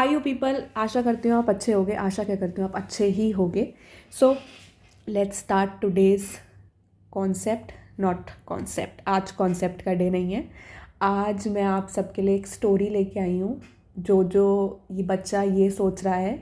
Hi you people, आशा करती हूँ आप अच्छे होगे। आशा क्या करती हूँ आप अच्छे ही होगे। So let's start today's concept, not concept. आज कॉन्सेप्ट का डे नहीं है। आज मैं आप सबके लिए एक स्टोरी लेके आई हूँ। जो ये बच्चा ये सोच रहा है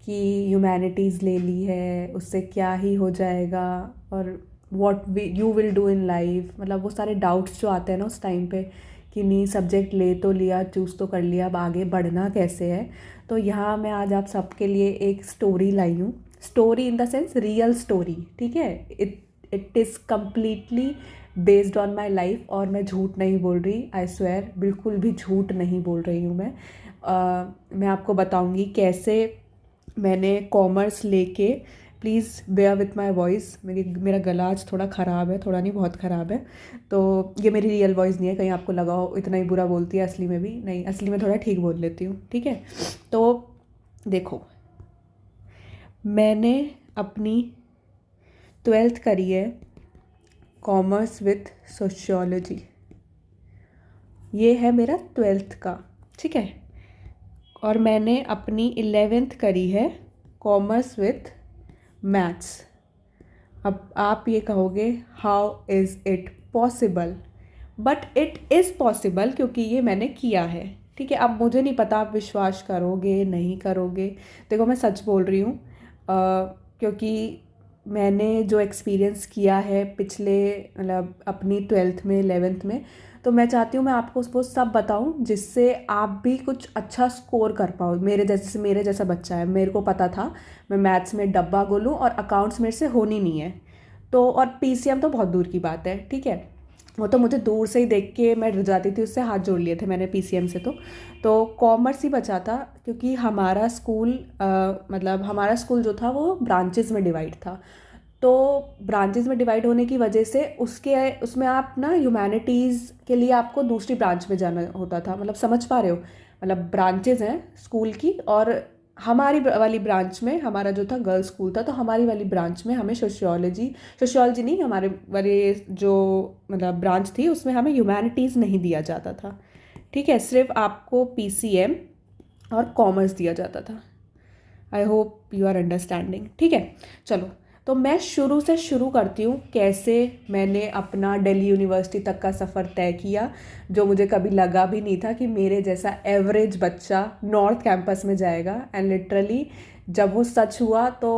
कि ह्यूमैनिटीज़ ले ली है, उससे क्या ही हो जाएगा और what you will do in life, मतलब वो सारे डाउट्स जो आते हैं ना उस टाइम पे कि नहीं सब्जेक्ट ले तो लिया, चूज़ तो कर लिया, अब आगे बढ़ना कैसे है। तो यहाँ मैं आज आप सबके लिए एक स्टोरी लाई हूँ। Story in the sense real story, ठीक है। It is completely based on my life और मैं झूठ नहीं बोल रही। आई स्वेयर, बिल्कुल भी झूठ नहीं बोल रही हूँ मैं। मैं आपको बताऊँगी कैसे मैंने कॉमर्स लेके, please bear with my voice, मेरा गला आज थोड़ा ख़राब है, थोड़ा नहीं बहुत ख़राब है। तो ये मेरी रियल वॉइस नहीं है, कहीं आपको लगा हो इतना ही बुरा बोलती है, असली में भी नहीं, असली में थोड़ा ठीक बोल लेती हूँ, ठीक है। तो देखो, मैंने अपनी 12th करी है कॉमर्स विथ सोशियोलॉजी। ये है मेरा 12th का, ठीक है। और मैंने अपनी 11th करी है कॉमर्स विथ मैथ्स। अब आप ये कहोगे how is it possible, but it is possible क्योंकि ये मैंने किया है, ठीक है। अब मुझे नहीं पता आप विश्वास करोगे नहीं करोगे। देखो मैं सच बोल रही हूँ, क्योंकि मैंने जो एक्सपीरियंस किया है पिछले, मतलब अपनी 12th में 11th में, तो मैं चाहती हूँ मैं आपको वो सब बताऊँ जिससे आप भी कुछ अच्छा स्कोर कर पाओ। मेरे जैसा बच्चा है, मेरे को पता था मैं मैथ्स में डब्बा गोलूँ और अकाउंट्स मेरे से होनी नहीं है। तो और पीसीएम तो बहुत दूर की बात है, ठीक है। वो तो मुझे दूर से ही देख के मैं डर जाती थी, उससे हाथ जोड़ लिए थे मैंने पीसीएम से। तो कॉमर्स ही बचा था क्योंकि हमारा स्कूल मतलब हमारा स्कूल जो था वो ब्रांचेस में डिवाइड था। तो ब्रांचेस में डिवाइड होने की वजह से उसमें आप ना ह्यूमैनिटीज़ के लिए आपको दूसरी ब्रांच में जाना होता था। मतलब समझ पा रहे हो, मतलब ब्रांचेस हैं स्कूल की, और हमारी वाली ब्रांच में, हमारा जो था गर्ल्स स्कूल था, तो हमारी वाली ब्रांच में हमें सोशियोलॉजी नहीं, हमारे वाली जो मतलब ब्रांच थी उसमें हमें ह्यूमैनिटीज़ नहीं दिया जाता था, ठीक है। सिर्फ आपको पीसीएम और कॉमर्स दिया जाता था। I hope you are understanding, ठीक है। चलो, तो मैं शुरू से शुरू करती हूँ कैसे मैंने अपना दिल्ली यूनिवर्सिटी तक का सफ़र तय किया, जो मुझे कभी लगा भी नहीं था कि मेरे जैसा एवरेज बच्चा नॉर्थ कैंपस में जाएगा। एंड लिटरली जब वो सच हुआ तो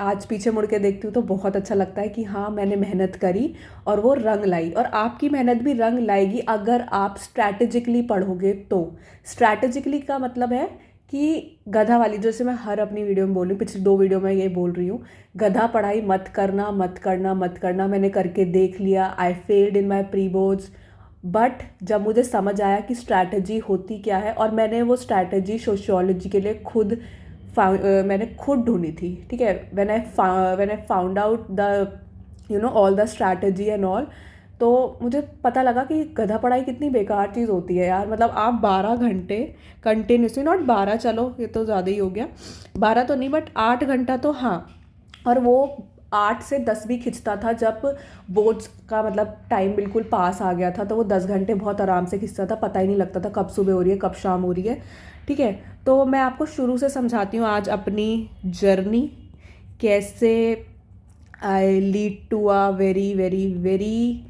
आज पीछे मुड़ के देखती हूँ तो बहुत अच्छा लगता है कि हाँ मैंने मेहनत करी और वो रंग लाई। और आपकी मेहनत भी रंग लाएगी अगर आप स्ट्रैटेजिकली पढ़ोगे तो। स्ट्रैटेजिकली का मतलब है कि गधा वाली, जैसे मैं हर अपनी वीडियो में बोल रही हूँ, पिछली 2 वीडियो में ये बोल रही हूँ, गधा पढ़ाई मत करना मत करना मत करना। मैंने करके देख लिया, I failed in my pre boards. But जब मुझे समझ आया कि स्ट्रैटेजी होती क्या है, और मैंने वो स्ट्रैटेजी सोशियोलॉजी के लिए मैंने खुद ढूंढी थी, ठीक है। When I found out the all the strategy and all, तो मुझे पता लगा कि गधा पढ़ाई कितनी बेकार चीज़ होती है यार। मतलब आप 12 घंटे कंटिन्यूसली, नॉट 12, चलो ये तो ज़्यादा ही हो गया, 12 तो नहीं बट 8 घंटा तो हाँ। और वो 8 से 10 भी खिंचता था जब बोर्ड्स का मतलब टाइम बिल्कुल पास आ गया था, तो वो 10 घंटे बहुत आराम से खिंचता था, पता ही नहीं लगता था कब सुबह हो रही है कब शाम हो रही है, ठीक है। तो मैं आपको शुरू से समझाती हूँ आज अपनी जर्नी, कैसे I lead to a very very very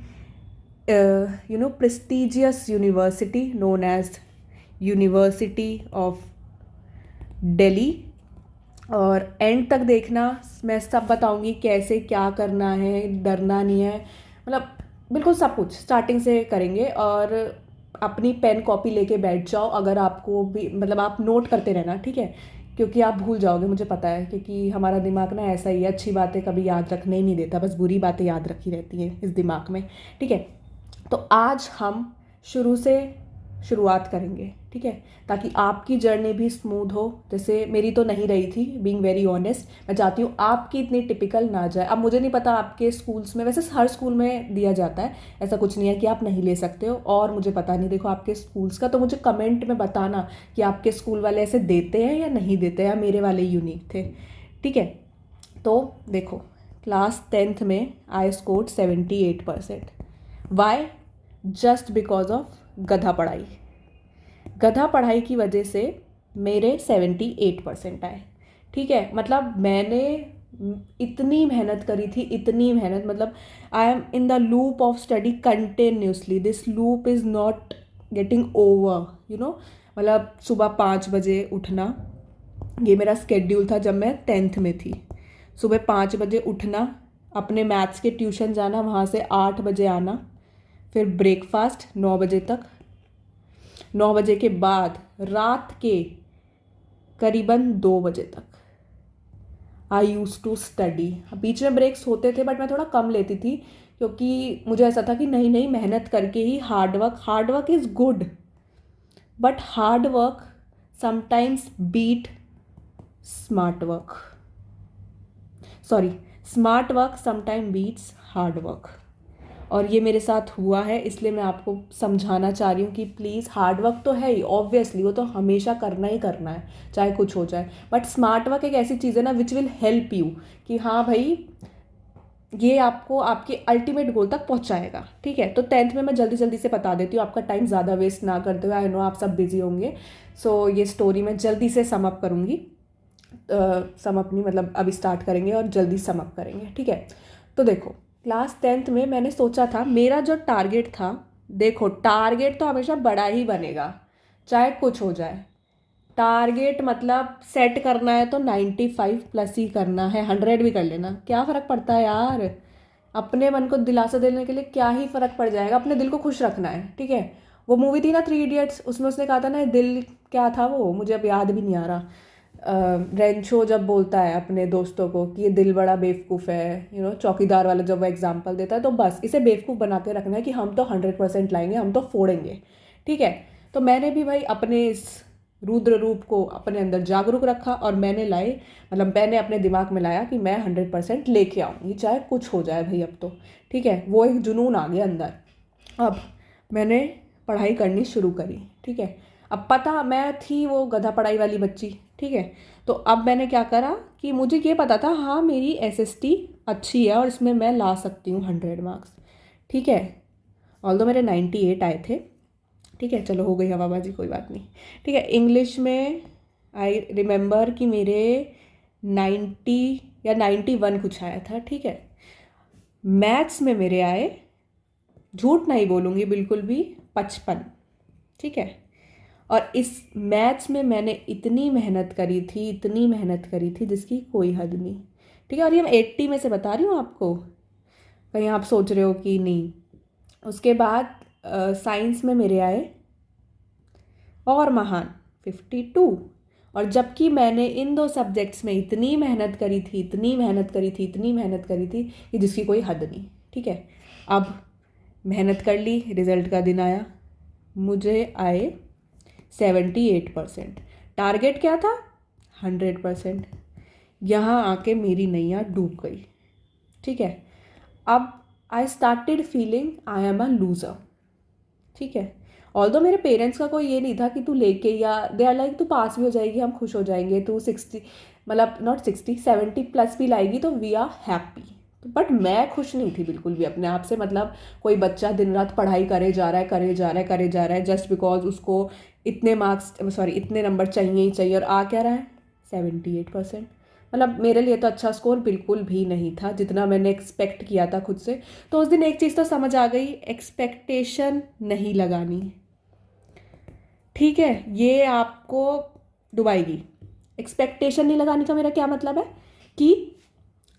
prestigious university known as university of Delhi. और एंड तक देखना, मैं सब बताऊंगी कैसे क्या करना है, डरना नहीं है, मतलब बिल्कुल सब कुछ स्टार्टिंग से करेंगे। और अपनी पेन कॉपी लेके बैठ जाओ, अगर आपको भी मतलब आप नोट करते रहना, ठीक है, क्योंकि आप भूल जाओगे, मुझे पता है, क्योंकि हमारा दिमाग ना ऐसा ही है, अच्छी बातें कभी याद रखने ही नहीं देता, बस बुरी बातें याद रखी रहती हैं इस दिमाग में, ठीक है। तो आज हम शुरू से शुरुआत करेंगे, ठीक है, ताकि आपकी जर्नी भी स्मूथ हो, जैसे मेरी तो नहीं रही थी, बीइंग वेरी ऑनेस्ट। मैं चाहती हूँ आपकी इतनी टिपिकल ना जाए। अब मुझे नहीं पता आपके स्कूल्स में, वैसे हर स्कूल में दिया जाता है, ऐसा कुछ नहीं है कि आप नहीं ले सकते हो, और मुझे पता नहीं देखो आपके स्कूल्स का, तो मुझे कमेंट में बताना कि आपके स्कूल वाले ऐसे देते हैं या नहीं देते हैं, मेरे वाले यूनिक थे, ठीक है। तो देखो, क्लास 10th में I scored 78%। Why? Just because of गधा पढ़ाई। गधा पढ़ाई की वजह से मेरे 78% आए। ठीक है, मतलब मैंने इतनी मेहनत करी थी, इतनी मेहनत, मतलब I am in the loop of study continuously, this loop is not getting over, you know. मतलब सुबह 5 बजे उठना, ये मेरा स्केड्यूल था जब मैं 10th में थी। सुबह 5 बजे उठना, अपने मैथ्स के ट्यूशन जाना, वहाँ से 8 बजे आना, फिर ब्रेकफास्ट 9 बजे तक, 9 बजे के बाद रात के करीबन 2 बजे तक आई यूज़ टू स्टडी। बीच में ब्रेक्स होते थे बट मैं थोड़ा कम लेती थी, क्योंकि मुझे ऐसा था कि नहीं नहीं, मेहनत करके ही, hard work is good, but hard work sometimes beat smart work, sorry, smart work sometime beats hard work. और ये मेरे साथ हुआ है, इसलिए मैं आपको समझाना चाह रही हूँ कि प्लीज़, हार्ड वर्क तो है ही ऑब्वियसली, वो तो हमेशा करना ही करना है चाहे कुछ हो जाए, बट स्मार्ट वर्क एक ऐसी चीज़ है ना विच विल हेल्प यू, कि हाँ भाई ये आपको आपके अल्टीमेट गोल तक पहुँचाएगा। ठीक है, तो 10th में मैं जल्दी जल्दी से बता देती हूँ, आपका टाइम ज़्यादा वेस्ट ना करते हुए, आई नो आप सब बिजी होंगे, सो ये स्टोरी मैं जल्दी से सम अप करूँगी। सम अप नहीं, मतलब अभी स्टार्ट करेंगे और जल्दी सम अप करेंगे। ठीक है, तो देखो, क्लास 10th में मैंने सोचा था, मेरा जो टारगेट था, देखो टारगेट तो हमेशा बड़ा ही बनेगा चाहे कुछ हो जाए। टारगेट मतलब सेट करना है तो 95+ ही करना है, 100 भी कर लेना, क्या फ़र्क पड़ता है यार। अपने मन को दिलासा देने के लिए क्या ही फ़र्क पड़ जाएगा, अपने दिल को खुश रखना है। ठीक है, वो मूवी थी ना 3 इडियट्स, उसमें उसने कहा था ना, दिल क्या था वो, मुझे अब याद भी नहीं आ रहा। रेंचो जब बोलता है अपने दोस्तों को कि ये दिल बड़ा बेवकूफ़ है, यू नो, चौकीदार वाला जब वो एग्जाम्पल देता है, तो बस इसे बेवकूफ़ बना के रखना है कि हम तो 100% लाएंगे, हम तो फोड़ेंगे। ठीक है, तो मैंने भी भाई अपने इस रुद्र रूप को अपने अंदर जागरूक रखा, और मैंने लाए, मतलब मैंने अपने दिमाग में लाया कि मैं 100% लेके आऊँगी चाहे कुछ हो जाए भाई अब तो। ठीक है, वो एक जुनून आ गया अंदर। अब मैंने पढ़ाई करनी शुरू करी। ठीक है, अब पता, मैं थी वो गधा पढ़ाई वाली बच्ची। ठीक है, तो अब मैंने क्या करा कि मुझे ये पता था, हाँ मेरी एसएसटी अच्छी है और इसमें मैं ला सकती हूँ 100 मार्क्स। ठीक है, ऑल्दो मेरे 98 आए थे। ठीक है, चलो हो गई हवाबाजी, कोई बात नहीं। ठीक है, इंग्लिश में आई रिमेंबर कि मेरे 90 या 91 कुछ आया था। ठीक है, मैथ्स में मेरे आए, झूठ नहीं बोलूँगी बिल्कुल भी, 55। ठीक है, और इस मैथ्स में मैंने इतनी मेहनत करी थी, इतनी मेहनत करी थी जिसकी कोई हद नहीं। ठीक है, और ये मैं 80 में से बता रही हूँ आपको, कहीं आप सोच रहे हो कि नहीं। उसके बाद साइंस में मेरे आए और महान 52, और जबकि मैंने इन 2 सब्जेक्ट्स में इतनी मेहनत करी थी, इतनी मेहनत करी थी, इतनी मेहनत करी थी कि जिसकी कोई हद नहीं। ठीक है, अब मेहनत कर ली, रिज़ल्ट का दिन आया, मुझे आए 78%। टारगेट क्या था, 100%। यहाँ आके मेरी नैया डूब गई। ठीक है, अब I started feeling I am a loser. ठीक है, ऑल्दो मेरे पेरेंट्स का कोई ये नहीं था कि तू लेके, या दे आर लाइक तू पास भी हो जाएगी हम खुश हो जाएंगे, तू 60, मतलब नॉट 60, 70+ भी लाएगी तो वी आर हैप्पी। बट मैं खुश नहीं थी बिल्कुल भी अपने आप से, मतलब कोई बच्चा दिन रात पढ़ाई करे जा रहा है, करे जा रहा है, करे जा रहा है, जस्ट बिकॉज उसको इतने मार्क्स, सॉरी इतने नंबर चाहिए ही चाहिए, और आ क्या रहा है 78%। मतलब मेरे लिए तो अच्छा स्कोर बिल्कुल भी नहीं था जितना मैंने एक्सपेक्ट किया था खुद से। तो उस दिन एक चीज़ तो समझ आ गई, एक्सपेक्टेशन नहीं लगानी। ठीक है, ये आपको डुबाएगी। एक्सपेक्टेशन नहीं लगाने का मेरा क्या मतलब है कि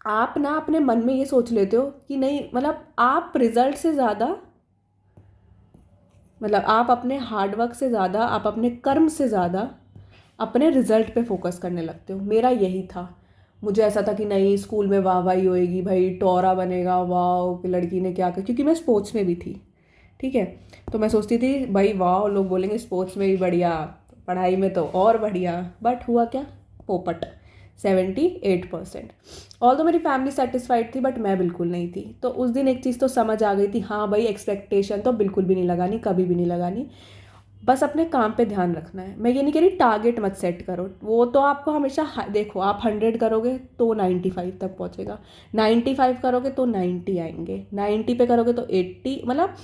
आप ना अपने मन में ये सोच लेते हो कि नहीं, मतलब आप रिजल्ट से ज़्यादा, मतलब आप अपने हार्डवर्क से ज़्यादा, आप अपने कर्म से ज़्यादा अपने रिजल्ट पे फोकस करने लगते हो। मेरा यही था, मुझे ऐसा था कि नहीं स्कूल में वाहवाही होएगी भाई, टॉरा बनेगा, वाह कि लड़की ने क्या कर, क्योंकि मैं स्पोर्ट्स में भी थी। ठीक है, तो मैं सोचती थी भाई वाह, लोग बोलेंगे स्पोर्ट्स में भी बढ़िया, पढ़ाई में तो और बढ़िया, बट हुआ क्या, पोपट, 78%। ऑल्दो मेरी फैमिली सेटिस्फाइड थी बट मैं बिल्कुल नहीं थी। तो उस दिन एक चीज़ तो समझ आ गई थी, हाँ भाई एक्सपेक्टेशन तो बिल्कुल भी नहीं लगानी, कभी भी नहीं लगानी, बस अपने काम पे ध्यान रखना है। मैं ये नहीं कह रही टारगेट मत सेट करो, वो तो आपको हमेशा देखो, आप 100 करोगे तो 95 तक पहुँचेगा, 95 करोगे तो 90 आएंगे, 90 पे करोगे तो 80, मतलब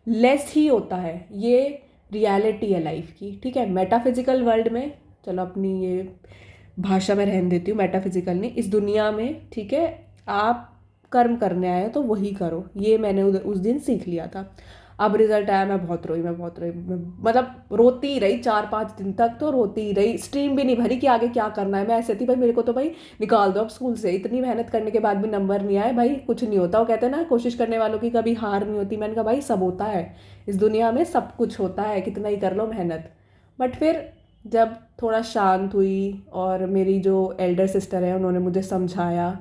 लेस ही होता है, ये रियलिटी है लाइफ की। ठीक है, मेटाफिजिकल वर्ल्ड में चलो अपनी ये भाषा में रहने देती हूँ, मेटाफिजिकल नहीं, इस दुनिया में, ठीक है, आप कर्म करने आए हो तो वही करो, ये मैंने उस दिन सीख लिया था। अब रिजल्ट आया, मैं बहुत रोई, मतलब रोती ही रही 4-5 दिन तक, तो रोती ही रही, स्ट्रीम भी नहीं भरी कि आगे क्या करना है। मैं ऐसे थी भाई, मेरे को तो भाई निकाल दो अब स्कूल से, इतनी मेहनत करने के बाद भी नंबर नहीं आए भाई, कुछ नहीं होता। वो कहते हैं ना, कोशिश करने वालों की कभी हार नहीं होती। मैंने कहा भाई सब होता है इस दुनिया में, सब कुछ होता है, कितना ही कर लो मेहनत। बट फिर जब थोड़ा शांत हुई और मेरी जो एल्डर सिस्टर है उन्होंने मुझे समझाया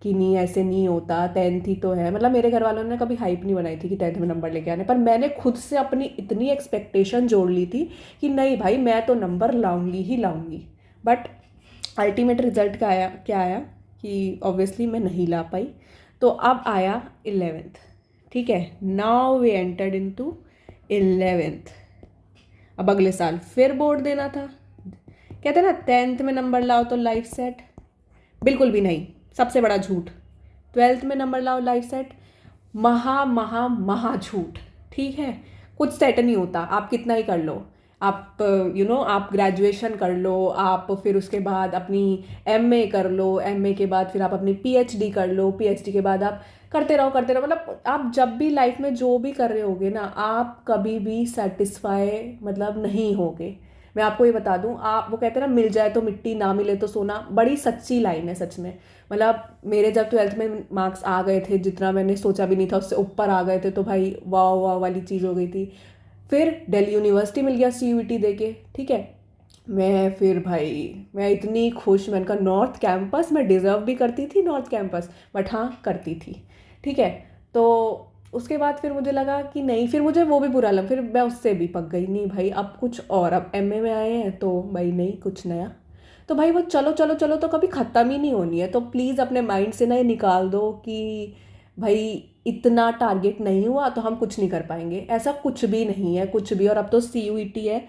कि नहीं ऐसे नहीं होता, 10th ही तो है, मतलब मेरे घर वालों ने कभी हाइप नहीं बनाई थी कि 10th में नंबर लेके आने, पर मैंने खुद से अपनी इतनी एक्सपेक्टेशन जोड़ ली थी कि नहीं भाई मैं तो नंबर लाऊंगी ही लाऊंगी। बट अल्टीमेट रिजल्ट का आया क्या आया कि ऑब्वियसली मैं नहीं ला पाई। तो अब आया 11th, ठीक है, now we entered into 11th। अब अगले साल फिर बोर्ड देना था। कहते हैं ना 10th में नंबर लाओ तो लाइफ सेट, बिल्कुल भी नहीं, सबसे बड़ा झूठ। 12th में नंबर लाओ लाइफ सेट, महा महा महा झूठ, ठीक है। कुछ सेट नहीं होता, आप कितना ही कर लो, आप आप ग्रेजुएशन कर लो, आप फिर उसके बाद अपनी एमए कर लो, एमए के बाद फिर आप अपनी पीएचडी कर लो, पीएचडी के बाद आप करते रहो, मतलब आप जब भी लाइफ में जो भी कर रहे होगे ना, आप कभी भी सेटिस्फाई मतलब नहीं होगे। मैं आपको ये बता दूं, आप वो कहते हैं ना, मिल जाए तो मिट्टी ना मिले तो सोना, बड़ी सच्ची लाइन है सच में। मतलब मेरे जब 12th में मार्क्स आ गए थे, जितना मैंने सोचा भी नहीं था उससे ऊपर आ गए थे, तो भाई वाह वाह वाली चीज़ हो गई थी। फिर दिल्ली यूनिवर्सिटी मिल गया सीयूईटी दे के, ठीक है। मैं फिर भाई मैं इतनी खुश, मैंने कहा नॉर्थ कैंपस, मैं डिज़र्व भी करती थी नॉर्थ कैंपस, बट हाँ करती थी, ठीक है। तो उसके बाद फिर मुझे लगा कि नहीं, फिर मुझे वो भी बुरा लगा, फिर मैं उससे भी पक गई, नहीं भाई अब कुछ और, अब एमए में आए हैं तो भाई नहीं कुछ नया। तो भाई वो चलो चलो चलो तो कभी ख़त्म ही नहीं होनी है, तो प्लीज़ अपने माइंड से ना ये निकाल दो कि भाई इतना टारगेट नहीं हुआ तो हम कुछ नहीं कर पाएंगे, ऐसा कुछ भी नहीं है, कुछ भी। और अब तो सीयूईटी है,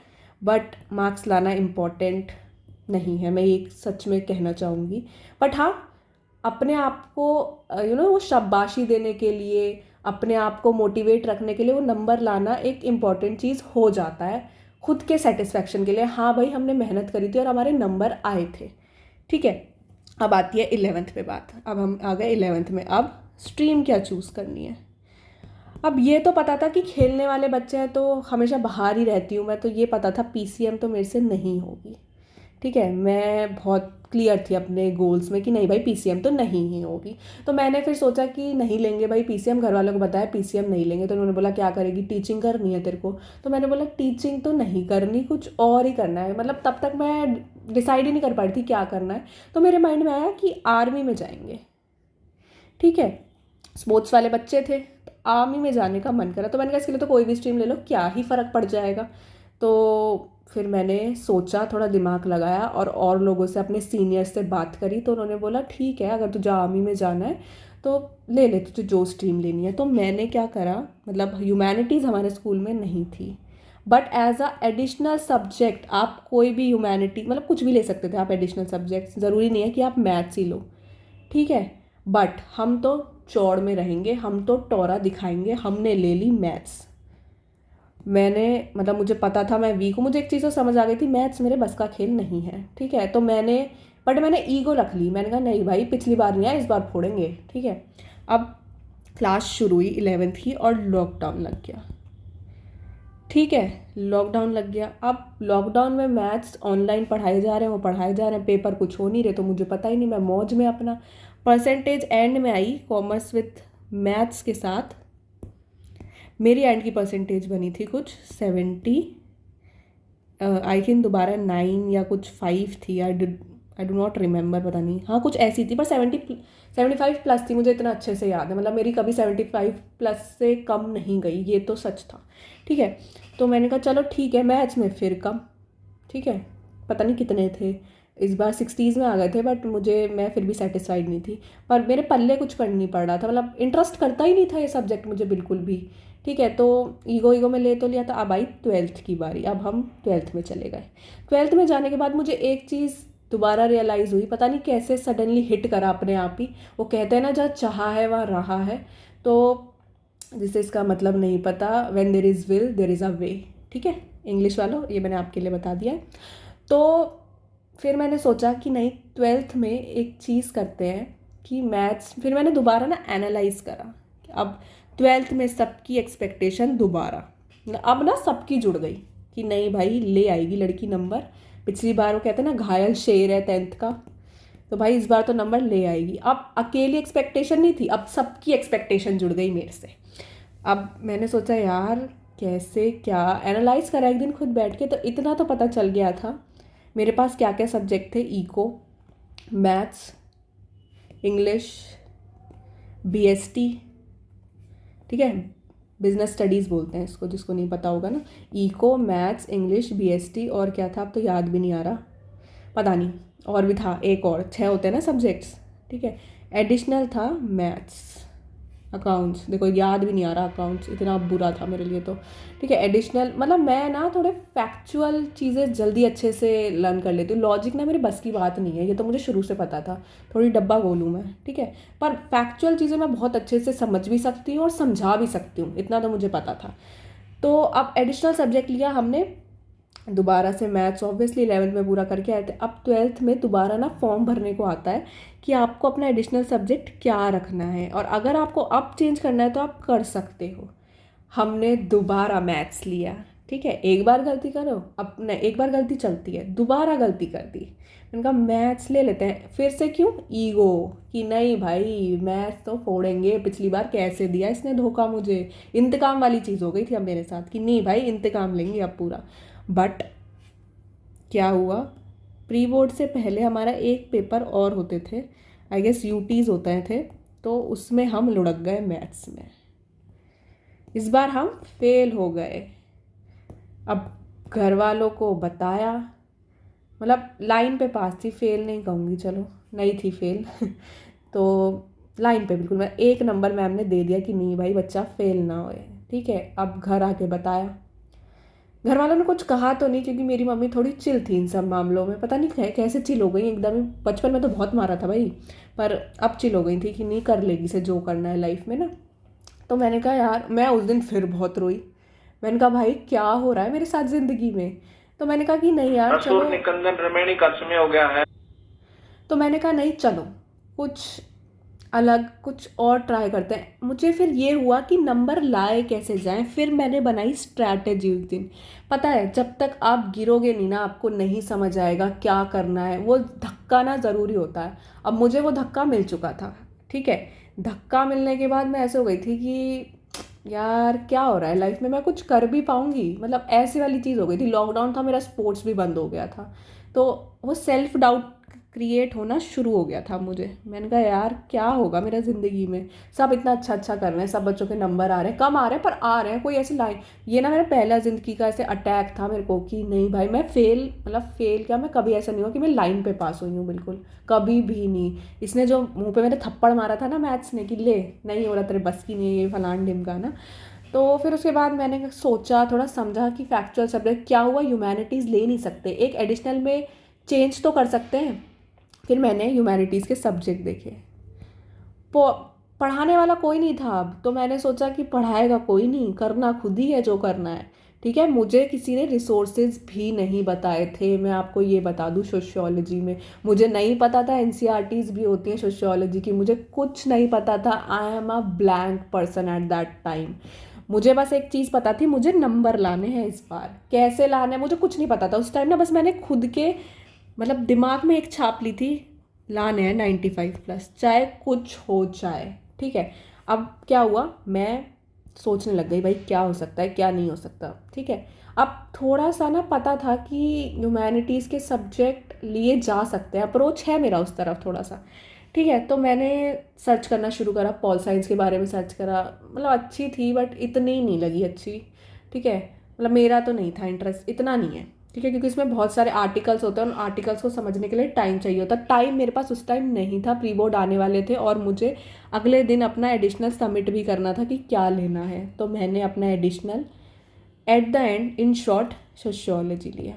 बट मार्क्स लाना इम्पॉर्टेंट नहीं है, मैं ये सच में कहना चाहूँगी। बट हाँ, अपने आप को वो शाबाशी देने के लिए, अपने आप को मोटिवेट रखने के लिए वो नंबर लाना एक इम्पॉर्टेंट चीज़ हो जाता है, खुद के सेटिस्फैक्शन के लिए। हाँ भाई हमने मेहनत करी थी और हमारे नंबर आए थे, ठीक है। अब आती है 11th पे बात, अब हम आ गए 11th में, अब स्ट्रीम क्या चूज़ करनी है। अब ये तो पता था कि खेलने वाले बच्चे हैं तो हमेशा बाहर ही रहती हूँ मैं, तो ये पता था पीसीएम तो मेरे से नहीं होगी, ठीक है। मैं बहुत क्लियर थी अपने गोल्स में कि नहीं भाई पीसीएम तो नहीं ही होगी। तो मैंने फिर सोचा कि नहीं लेंगे भाई पीसीएम, घर वालों को बताया पीसीएम नहीं लेंगे, तो उन्होंने बोला क्या करेगी, टीचिंग करनी है तेरे को। तो मैंने बोला टीचिंग तो नहीं करनी, कुछ और ही करना है, मतलब तब तक मैं डिसाइड ही नहीं कर पा रही थी क्या करना है। तो मेरे माइंड में आया कि आर्मी में जाएंगे, ठीक है, स्पोर्ट्स वाले बच्चे थे तो आर्मी में जाने का मन करा, तो मैंने कहा इसके लिए तो कोई भी स्ट्रीम ले लो, क्या ही फ़र्क पड़ जाएगा। तो फिर मैंने सोचा, थोड़ा दिमाग लगाया और लोगों से, अपने सीनियर्स से बात करी, तो उन्होंने बोला ठीक है अगर तुझे आर्मी में जाना है तो ले ले, तुझे जो स्ट्रीम लेनी है। तो मैंने क्या करा, मतलब ह्यूमैनिटीज़ हमारे स्कूल में नहीं थी, but as a additional subject आप कोई भी ह्यूमैनिटी मतलब कुछ भी ले सकते थे आप एडिशनल सब्जेक्ट्स, ज़रूरी नहीं है कि आप मैथ्स ही लो, ठीक है। बट हम तो चौड़ में रहेंगे, हम तो टोरा दिखाएंगे, हमने ले ली मैथ्स। मैंने मतलब मुझे पता था मैं वीक हूँ, मुझे एक चीज़ तो समझ आ गई थी, मैथ्स मेरे बस का खेल नहीं है, ठीक है। तो मैंने ईगो रख ली, मैंने कहा नहीं भाई पिछली बार नहीं आया, इस बार फोड़ेंगे, ठीक है। अब क्लास शुरू हुई 11th की और लॉकडाउन लग गया, ठीक है, लॉकडाउन लग गया। अब लॉकडाउन में मैथ्स ऑनलाइन पढ़ाए जा रहे हैं, वो पढ़ाए जा रहे हैं, पेपर कुछ हो नहीं रहे, तो मुझे पता ही नहीं, मैं मौज में अपना। परसेंटेज एंड में आई कॉमर्स विथ मैथ्स के साथ, मेरी एंड की परसेंटेज बनी थी कुछ 70, आई थिंक दोबारा 9 या कुछ 5 थी, आई डू नॉट रिमेंबर, पता नहीं, हाँ कुछ ऐसी थी, पर 75 प्लस थी, मुझे इतना अच्छे से याद है, मतलब मेरी कभी 75 प्लस से कम नहीं गई, ये तो सच था, ठीक है। तो मैंने कहा चलो ठीक है, मैथ्स में फिर कम, ठीक है, पता नहीं कितने थे, इस बार 60s में आ गए थे, बट मैं फिर भी सेटिस्फाइड नहीं थी। पर मेरे पल्ले कुछ कर नहीं पड़ रहा था, मतलब इंटरेस्ट करता ही नहीं था ये सब्जेक्ट मुझे बिल्कुल भी, ठीक है। तो ईगो में ले तो लिया था। अब आई 12th की बारी, अब हम 12th में चले गए। 12th में जाने के बाद मुझे एक चीज़ दोबारा रियलाइज़ हुई, पता नहीं कैसे सडनली हिट करा अपने आप ही। वो कहते हैं ना जहाँ चाहा है वहाँ रहा है, तो जिसे इसका मतलब नहीं पता, when there is will there is a way, ठीक है, इंग्लिश वालों ये मैंने आपके लिए बता दिया है। तो फिर मैंने सोचा कि नहीं, ट्वेल्थ में एक चीज़ करते हैं कि मैथ्स, फिर मैंने दोबारा ना एनालाइज करा। अब ट्वेल्थ में सबकी एक्सपेक्टेशन दोबारा, अब ना सबकी जुड़ गई कि नहीं भाई ले आएगी लड़की नंबर। पिछली बार वो कहते हैं ना घायल शेर है 10th का, तो भाई इस बार तो नंबर ले आएगी। अब अकेली एक्सपेक्टेशन नहीं थी, अब सबकी एक्सपेक्टेशन जुड़ गई मेरे से। अब मैंने सोचा यार कैसे क्या, एनालाइज करा एक दिन खुद बैठ के, तो इतना तो पता चल गया था मेरे पास क्या क्या सब्जेक्ट थे। इको, मैथ्स, इंग्लिश, बीएसटी, ठीक है, बिजनेस स्टडीज़ बोलते हैं इसको, जिसको नहीं पता होगा ना। इको, मैथ्स, इंग्लिश, बीएसटी, और क्या था अब तो याद भी नहीं आ रहा, पता नहीं, और भी था एक और, 6 होते हैं ना सब्जेक्ट्स, ठीक है। एडिशनल था मैथ्स, अकाउंट्स, देखो याद भी नहीं आ रहा, अकाउंट्स इतना बुरा था मेरे लिए तो, ठीक है। एडिशनल मतलब मैं ना थोड़े फैक्चुअल चीज़ें जल्दी अच्छे से लर्न कर लेती हूँ, लॉजिक ना मेरी बस की बात नहीं है, ये तो मुझे शुरू से पता था, थोड़ी डब्बा गोलूँ मैं, ठीक है। पर फैक्चुअल चीज़ें मैं बहुत अच्छे से समझ भी सकती हूँ और समझा भी सकती हूँ, इतना तो मुझे पता था। तो अब एडिशनल सब्जेक्ट लिया हमने, दोबारा से मैथ्स ऑब्वियसली 11th में पूरा करके आए थे। अब 12th में दोबारा ना फॉर्म भरने को आता है कि आपको अपना एडिशनल सब्जेक्ट क्या रखना है, और अगर आपको अब चेंज करना है तो आप कर सकते हो। हमने दोबारा मैथ्स लिया, ठीक है। एक बार गलती करो, अब नहीं, एक बार गलती चलती है, दोबारा गलती कर दी, मैंने कहा मैथ्स ले लेते हैं फिर से। क्यों? ईगो, कि नहीं भाई मैथ्स तो फोड़ेंगे, पिछली बार कैसे दिया इसने धोखा मुझे, इंतकाम वाली चीज़ हो गई थी अब मेरे साथ कि नहीं भाई इंतकाम लेंगे अब पूरा। बट क्या हुआ, प्री बोर्ड से पहले हमारा एक पेपर और होते थे, आई गेस यूटीज़ होते थे, तो उसमें हम लुढ़क गए मैथ्स में। इस बार हम फेल हो गए। अब घर वालों को बताया, मतलब लाइन पे पास थी, फेल नहीं कहूँगी, चलो नहीं थी फेल तो लाइन पे बिल्कुल, मैं 1 नंबर मैम ने दे दिया कि नहीं भाई बच्चा फेल ना होए, ठीक है। अब घर आके बताया, घर वालों ने कुछ कहा तो नहीं, क्योंकि मेरी मम्मी थोड़ी चिल थी इन सब मामलों में, पता नहीं कैसे चिल हो गई एकदम ही। बचपन में तो बहुत मारा था भाई, पर अब चिल हो गई थी कि नहीं कर लेगी से जो करना है लाइफ में ना। तो मैंने कहा यार, मैं उस दिन फिर बहुत रोई, मैंने कहा भाई क्या हो रहा है मेरे साथ ज़िंदगी में। तो मैंने कहा कि नहीं यार चलो, निकंदन रमैनी का समय हो गया है। तो मैंने कहा नहीं चलो कुछ अलग, कुछ और ट्राई करते हैं। मुझे फिर ये हुआ कि नंबर लाए कैसे जाएं, फिर मैंने बनाई स्ट्रैटेजी उस दिन। पता है जब तक आप गिरोगे नहीं ना, आपको नहीं समझ आएगा क्या करना है, वो धक्का ना ज़रूरी होता है। अब मुझे वो धक्का मिल चुका था, ठीक है। धक्का मिलने के बाद मैं ऐसे हो गई थी कि यार क्या हो रहा है लाइफ में, मैं कुछ कर भी पाऊंगी, मतलब ऐसी वाली चीज़ हो गई थी। लॉकडाउन था, मेरा स्पोर्ट्स भी बंद हो गया था, तो वो सेल्फ डाउट क्रिएट होना शुरू हो गया था मुझे। मैंने कहा यार क्या होगा मेरा ज़िंदगी में, सब इतना अच्छा अच्छा कर रहे हैं, सब बच्चों के नंबर आ रहे हैं, कम आ रहे हैं पर आ रहे हैं, कोई ऐसी लाइन। ये ना मेरा पहला ज़िंदगी का ऐसे अटैक था मेरे को कि नहीं भाई मैं फेल, मतलब फेल क्या, मैं कभी ऐसा नहीं हुआ कि मैं लाइन पे पास हुई हूँ, बिल्कुल कभी भी नहीं। इसने जो मुंह पे मेरे थप्पड़ मारा था ना मैथ्स ने कि ले नहीं हो रहा तेरे बस की नहीं है ये फलान ढिमका ना, तो फिर उसके बाद मैंने सोचा, थोड़ा समझा कि फैक्चुअल सब्जेक्ट क्या हुआ, ह्यूमैनिटीज़ ले नहीं सकते, एक एडिशनल में चेंज तो कर सकते हैं। फिर मैंने ह्यूमैनिटीज़ के सब्जेक्ट देखे, पढ़ाने वाला कोई नहीं था अब, तो मैंने सोचा कि पढ़ाएगा कोई नहीं, करना खुद ही है जो करना है, ठीक है। मुझे किसी ने रिसोर्सेज भी नहीं बताए थे, मैं आपको ये बता दूँ। सोशियोलॉजी में मुझे नहीं पता था एनसीईआरटीज़ भी होती हैं सोशियोलॉजी की, मुझे कुछ नहीं पता था। I am a blank person at that time. मुझे बस एक चीज़ पता थी, मुझे नंबर लाने हैं इस बार, कैसे लाने हैं मुझे कुछ नहीं पता था उस टाइम ना। बस मैंने खुद के मतलब दिमाग में एक छाप ली थी, लाने हैं 95+, चाहे कुछ हो जाए, ठीक है। अब क्या हुआ, मैं सोचने लग गई भाई क्या हो सकता है क्या नहीं हो सकता, ठीक है। अब थोड़ा सा ना पता था कि ह्यूमैनिटीज़ के सब्जेक्ट लिए जा सकते हैं, अप्रोच है मेरा उस तरफ थोड़ा सा, ठीक है। तो मैंने सर्च करना शुरू करा, पॉल साइंस के बारे में सर्च करा, मतलब अच्छी थी बट इतनी नहीं लगी अच्छी, ठीक है। मतलब मेरा तो नहीं था इंटरेस्ट, इतना नहीं है, ठीक है, क्योंकि इसमें बहुत सारे आर्टिकल्स होते हैं, उन आर्टिकल्स को समझने के लिए टाइम चाहिए होता। टाइम मेरे पास उस टाइम नहीं था, प्री बोर्ड आने वाले थे और मुझे अगले दिन अपना एडिशनल सबमिट भी करना था कि क्या लेना है। तो मैंने अपना additional at the and in short sociology लिया।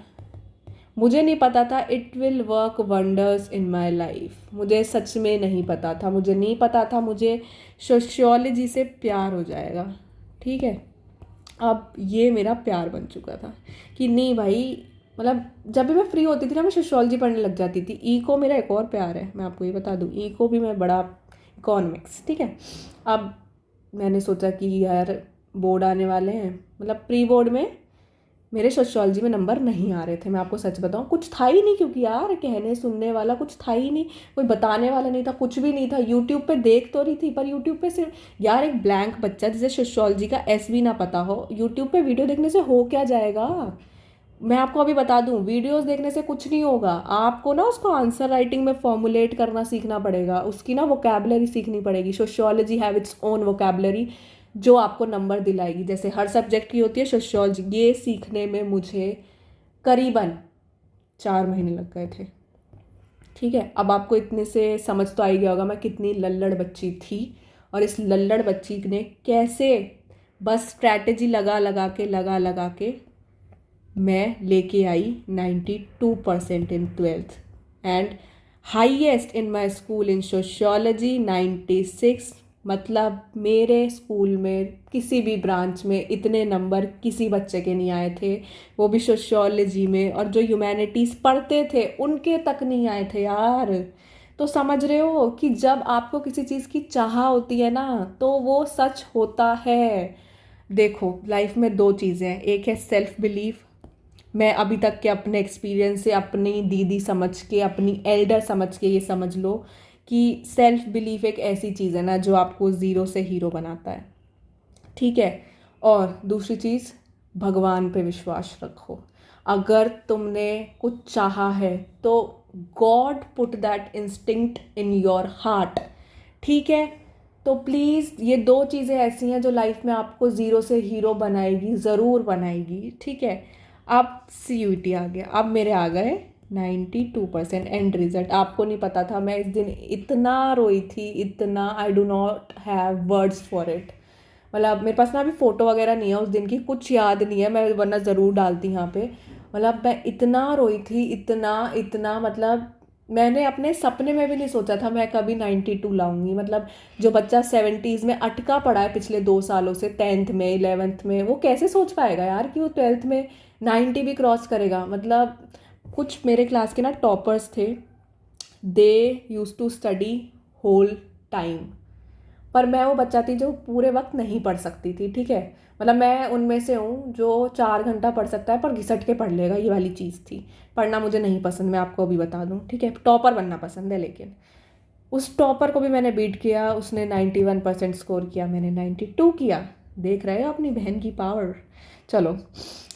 मुझे नहीं पता था it will work wonders in my life, मुझे सच में नहीं पता था, मुझे नहीं पता था मुझे सोशियोलॉजी से प्यार हो जाएगा, ठीक है। अब ये मेरा प्यार बन चुका था कि नहीं भाई मतलब जब भी मैं फ्री होती थी ना मैं सोशियोलॉजी पढ़ने लग जाती थी। इको मेरा एक और प्यार है, मैं आपको ये बता दूँ, इको भी मैं बड़ा, इकोनॉमिक्स, ठीक है। अब मैंने सोचा कि यार बोर्ड आने वाले हैं, मतलब प्री बोर्ड में मेरे सोशियोलॉजी में नंबर नहीं आ रहे थे, मैं आपको सच बताऊं, कुछ था ही नहीं, क्योंकि यार कहने सुनने वाला कुछ था ही नहीं, कोई बताने वाला नहीं था, कुछ भी नहीं था। यूट्यूब पे देख तो रही थी, पर यूट्यूब पे सिर्फ, यार एक ब्लैंक बच्चा जिसे सोशियोलॉजी का एस भी ना पता हो, यूट्यूब पे वीडियो देखने से हो क्या जाएगा। मैं आपको अभी बता दूं, वीडियोस देखने से कुछ नहीं होगा, आपको ना उसको आंसर राइटिंग में फॉर्मुलेट करना सीखना पड़ेगा, उसकी ना वोकैबलरी सीखनी पड़ेगी। Sociology have its own vocabulary जो आपको नंबर दिलाएगी, जैसे हर सब्जेक्ट की होती है, सोशियोलॉजी ये सीखने में मुझे करीबन 4 महीने लग गए थे, ठीक है। अब आपको इतने से समझ तो आ ही गया होगा मैं कितनी लल्लड़ बच्ची थी, और इस लल्लड़ बच्ची ने कैसे बस स्ट्रैटेजी लगा लगा के मैं लेके आई 92% इन 12th, and highest in my school in sociology 96। मतलब मेरे स्कूल में किसी भी ब्रांच में इतने नंबर किसी बच्चे के नहीं आए थे, वो भी सोशियोलॉजी में, और जो ह्यूमैनिटीज़ पढ़ते थे उनके तक नहीं आए थे यार। तो समझ रहे हो कि जब आपको किसी चीज़ की चाह होती है ना तो वो सच होता है। देखो लाइफ में दो चीज़ें हैं, एक है सेल्फ बिलीफ। मैं अभी तक के अपने एक्सपीरियंस से, अपनी दीदी समझ के, अपनी एल्डर समझ के ये समझ लो कि सेल्फ बिलीफ एक ऐसी चीज़ है ना जो आपको ज़ीरो से हीरो बनाता है, ठीक है। और दूसरी चीज़, भगवान पे विश्वास रखो। अगर तुमने कुछ चाहा है तो God put that instinct in your heart, ठीक है। तो प्लीज़ ये दो चीज़ें ऐसी हैं जो लाइफ में आपको ज़ीरो से हीरो बनाएगी, ज़रूर बनाएगी, ठीक है। अब CUET आ गया, अब मेरे आ गए 92% एंड रिजल्ट। आपको नहीं पता था मैं इस दिन इतना रोई थी, इतना, I do not have words for it. मतलब मेरे पास ना अभी फ़ोटो वगैरह नहीं है उस दिन की, कुछ याद नहीं है, मैं वरना ज़रूर डालती यहाँ पे। मतलब मैं इतना रोई थी, इतना इतना, मतलब मैंने अपने सपने में भी नहीं सोचा था मैं कभी 92 लाऊंगी। मतलब जो बच्चा 70s में अटका पड़ा है पिछले 2 सालों से, 10th में 11th में, वो कैसे सोच पाएगा यार कि वो 12th में 90 भी क्रॉस करेगा। मतलब कुछ मेरे क्लास के ना टॉपर्स थे, they use to study whole time, पर मैं वो बच्चा थी जो पूरे वक्त नहीं पढ़ सकती थी, ठीक है। मतलब मैं उनमें से हूँ जो 4 घंटा पढ़ सकता है पर घिसट के पढ़ लेगा, ये वाली चीज़ थी। पढ़ना मुझे नहीं पसंद, मैं आपको अभी बता दूँ, ठीक है। टॉपर बनना पसंद है, लेकिन उस टॉपर को भी मैंने बीट किया, उसने 91% स्कोर किया, मैंने 92 किया। देख रहे हो अपनी बहन की पावर। चलो,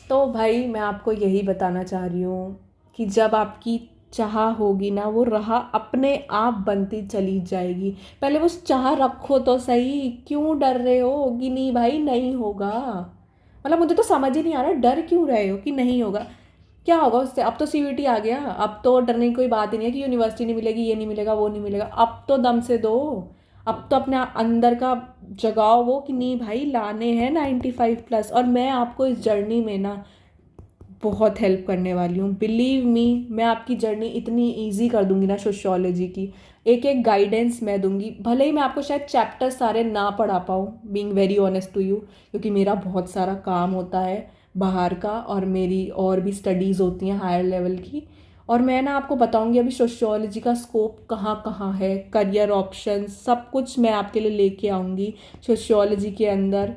तो भाई मैं आपको यही बताना चाह रही हूँ कि जब आपकी चाह होगी ना वो राह अपने आप बनती चली जाएगी। पहले वो चाह रखो तो सही, क्यों डर रहे हो कि नहीं भाई नहीं होगा। मतलब मुझे तो समझ ही नहीं आ रहा डर क्यों रहे हो कि नहीं होगा, क्या होगा उससे। अब तो CUET आ गया, अब तो डरने की कोई बात ही नहीं है कि यूनिवर्सिटी नहीं मिलेगी, ये नहीं मिलेगा, वो नहीं मिलेगा। अब तो दम से दो, अब तो अपने अंदर का जगाओ वो कि नहीं भाई लाने हैं 95+। और मैं आपको इस जर्नी में ना बहुत हेल्प करने वाली हूँ, बिलीव मी। मैं आपकी जर्नी इतनी ईजी कर दूंगी ना सोशियोलॉजी की, एक एक गाइडेंस मैं दूंगी। भले ही मैं आपको शायद चैप्टर सारे ना पढ़ा पाऊँ, being very honest to you, क्योंकि मेरा बहुत सारा काम होता है बाहर का, और मेरी और भी स्टडीज़ होती हैं हायर लेवल की। और मैं ना आपको बताऊंगी अभी सोशियोलॉजी का स्कोप कहाँ कहाँ है, करियर ऑप्शन, सब कुछ मैं आपके लिए लेके आऊँगी सोशियोलॉजी के अंदर।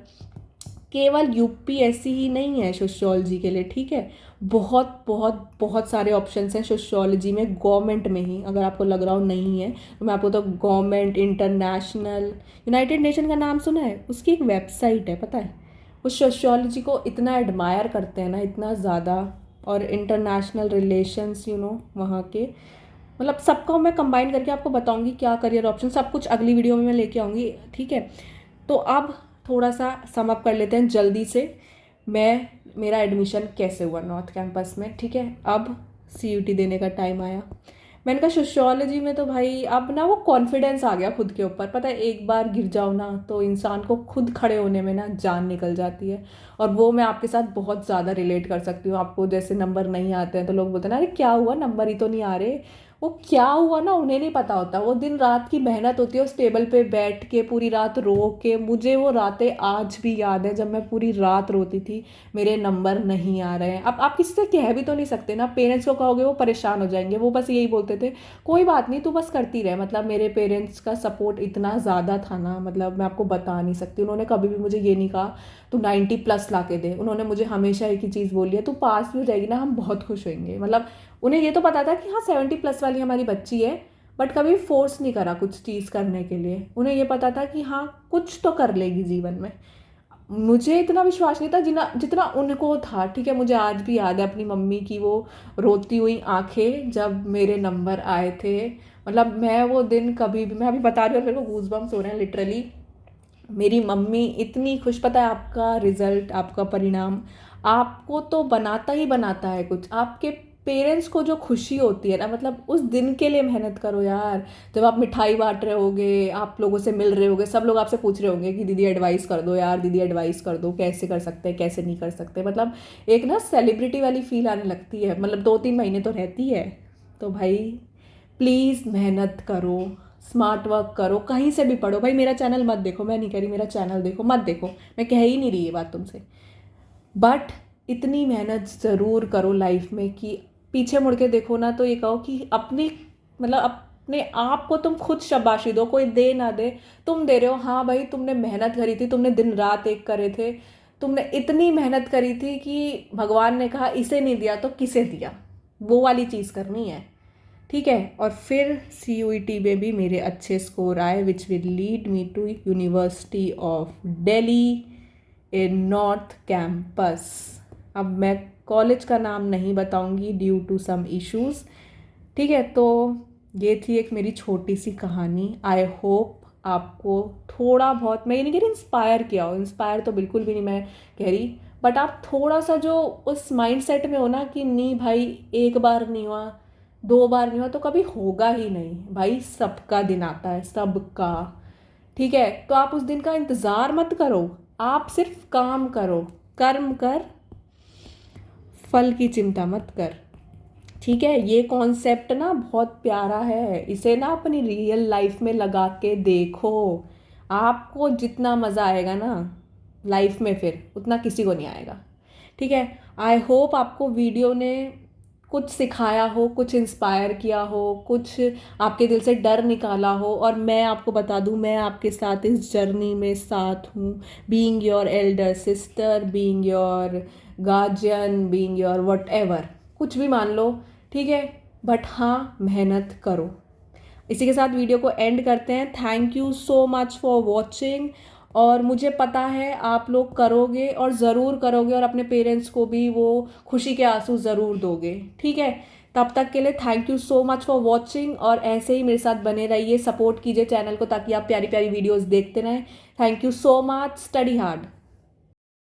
केवल UPSC ही नहीं है सोशियोलॉजी के लिए, ठीक है। बहुत बहुत बहुत सारे ऑप्शंस हैं सोशियोलॉजी में, गवर्नमेंट में ही। अगर आपको लग रहा हो नहीं है तो मैं आपको तो गवर्नमेंट, इंटरनेशनल, यूनाइटेड नेशन का नाम सुना है, उसकी एक वेबसाइट है, पता है। वो सोशियोलॉजी को इतना एडमायर करते हैं ना, इतना ज़्यादा, और इंटरनेशनल रिलेशंस वहाँ के, मतलब सबको मैं कंबाइन करके आपको बताऊंगी क्या करियर ऑप्शन, सब कुछ अगली वीडियो में मैं लेके आऊँगी, ठीक है। तो अब थोड़ा सा सम अप कर लेते हैं जल्दी से, मैं, मेरा एडमिशन कैसे हुआ नॉर्थ कैंपस में, ठीक है। अब CUET देने का टाइम आया। मैंने कहा सोशियोलॉजी में तो भाई अब ना वो कॉन्फिडेंस आ गया खुद के ऊपर। पता है एक बार गिर जाओ ना तो इंसान को खुद खड़े होने में ना जान निकल जाती है, और वो मैं आपके साथ बहुत ज़्यादा रिलेट कर सकती हूँ। आपको जैसे नंबर नहीं आते हैं तो लोग बोलते हैं ना अरे क्या हुआ, नंबर ही तो नहीं आ रहे। वो क्या हुआ ना उन्हें नहीं पता होता। वो दिन रात की मेहनत होती है उस टेबल पे बैठ के पूरी रात रो के। मुझे वो रातें आज भी याद है जब मैं पूरी रात रोती थी मेरे नंबर नहीं आ रहे हैं। अब आप किसी से कह भी तो नहीं सकते ना, पेरेंट्स को कहोगे वो परेशान हो जाएंगे। वो बस यही बोलते थे कोई बात नहीं तू बस करती रहे। मतलब मेरे पेरेंट्स का सपोर्ट इतना ज़्यादा था ना, मतलब मैं आपको बता नहीं सकती। उन्होंने कभी भी मुझे ये नहीं कहा तू 90+ ला के दे। उन्होंने मुझे हमेशा एक ही चीज़ बोली है, तू पास भी हो जाएगी ना हम बहुत खुश होंगे। मतलब उन्हें ये तो पता था कि हाँ 70+ वाली हमारी बच्ची है, बट कभी फोर्स नहीं करा कुछ चीज़ करने के लिए। उन्हें ये पता था कि हाँ कुछ तो कर लेगी जीवन में। मुझे इतना विश्वास नहीं था जितना जितना उनको था। ठीक है, मुझे आज भी याद है अपनी मम्मी की वो रोती हुई आंखें जब मेरे नंबर आए थे। मतलब मैं वो दिन कभी भी, मैं अभी बता रही हूँ और मेरे को गूज़बम्स हो रहे हैं लिटरली। मेरी मम्मी इतनी खुश, पता है आपका रिजल्ट, आपका परिणाम आपको तो बनाता ही बनाता है कुछ। आपके पेरेंट्स को जो खुशी होती है ना, मतलब उस दिन के लिए मेहनत करो यार। जब आप मिठाई बांट रहे होगे, आप लोगों से मिल रहे होगे, सब लोग आपसे पूछ रहे होंगे कि दीदी एडवाइस कर दो यार, दीदी एडवाइस कर दो कैसे कर सकते हैं कैसे नहीं कर सकते। मतलब एक ना सेलिब्रिटी वाली फील आने लगती है। मतलब 2-3 महीने तो रहती है। तो भाई प्लीज़ मेहनत करो, स्मार्ट वर्क करो, कहीं से भी पढ़ो। भाई मेरा चैनल मत देखो, मैं नहीं कह रही मेरा चैनल देखो, मत देखो, मैं कह ही नहीं रही ये बात तुमसे। बट इतनी मेहनत ज़रूर करो लाइफ में कि पीछे मुड़ के देखो ना तो ये कहो कि अपनी, मतलब अपने आप को तुम खुद शाबाशी दो। कोई दे ना दे, तुम दे रहे हो। हाँ भाई तुमने मेहनत करी थी, तुमने दिन रात एक करे थे, तुमने इतनी मेहनत करी थी कि भगवान ने कहा इसे नहीं दिया तो किसे दिया। वो वाली चीज़ करनी है। ठीक है, और फिर CUET में भी मेरे अच्छे स्कोर आए which will lead me to university of Delhi in North Campus. अब मैं कॉलेज का नाम नहीं बताऊंगी ड्यू टू सम इश्यूज़। ठीक है, तो ये थी एक मेरी छोटी सी कहानी। आई होप आपको थोड़ा बहुत, मैं ये नहीं कह रही इंस्पायर किया हो, इंस्पायर तो बिल्कुल भी नहीं मैं कह रही, बट आप थोड़ा सा जो उस माइंडसेट में हो ना कि नहीं भाई एक बार नहीं हुआ 2 बार नहीं हुआ तो कभी होगा ही नहीं। भाई सबका दिन आता है, सबका। ठीक है, तो आप उस दिन का इंतज़ार मत करो, आप सिर्फ काम करो। कर्म कर, फल की चिंता मत कर। ठीक है, ये कॉन्सेप्ट ना बहुत प्यारा है, इसे ना अपनी रियल लाइफ में लगा के देखो। आपको जितना मज़ा आएगा ना लाइफ में फिर उतना किसी को नहीं आएगा। ठीक है, आई होप आपको वीडियो ने कुछ सिखाया हो, कुछ इंस्पायर किया हो, कुछ आपके दिल से डर निकाला हो। और मैं आपको बता दूं मैं आपके साथ इस जर्नी में साथ हूँ। Being your Elder sister, being your guardian, being your what ever, कुछ भी मान लो। ठीक है, बट हाँ मेहनत करो। इसी के साथ वीडियो को एंड करते हैं। Thank you so much for watching. और मुझे पता है आप लोग करोगे और ज़रूर करोगे और अपने पेरेंट्स को भी वो खुशी के आंसू ज़रूर दोगे। ठीक है, तब तक के लिए thank you so much for watching. और ऐसे ही मेरे साथ बने रहिए, सपोर्ट कीजिए चैनल को ताकि आप प्यारी प्यारी वीडियोज़ देखते रहें। Thank you so much. Study hard.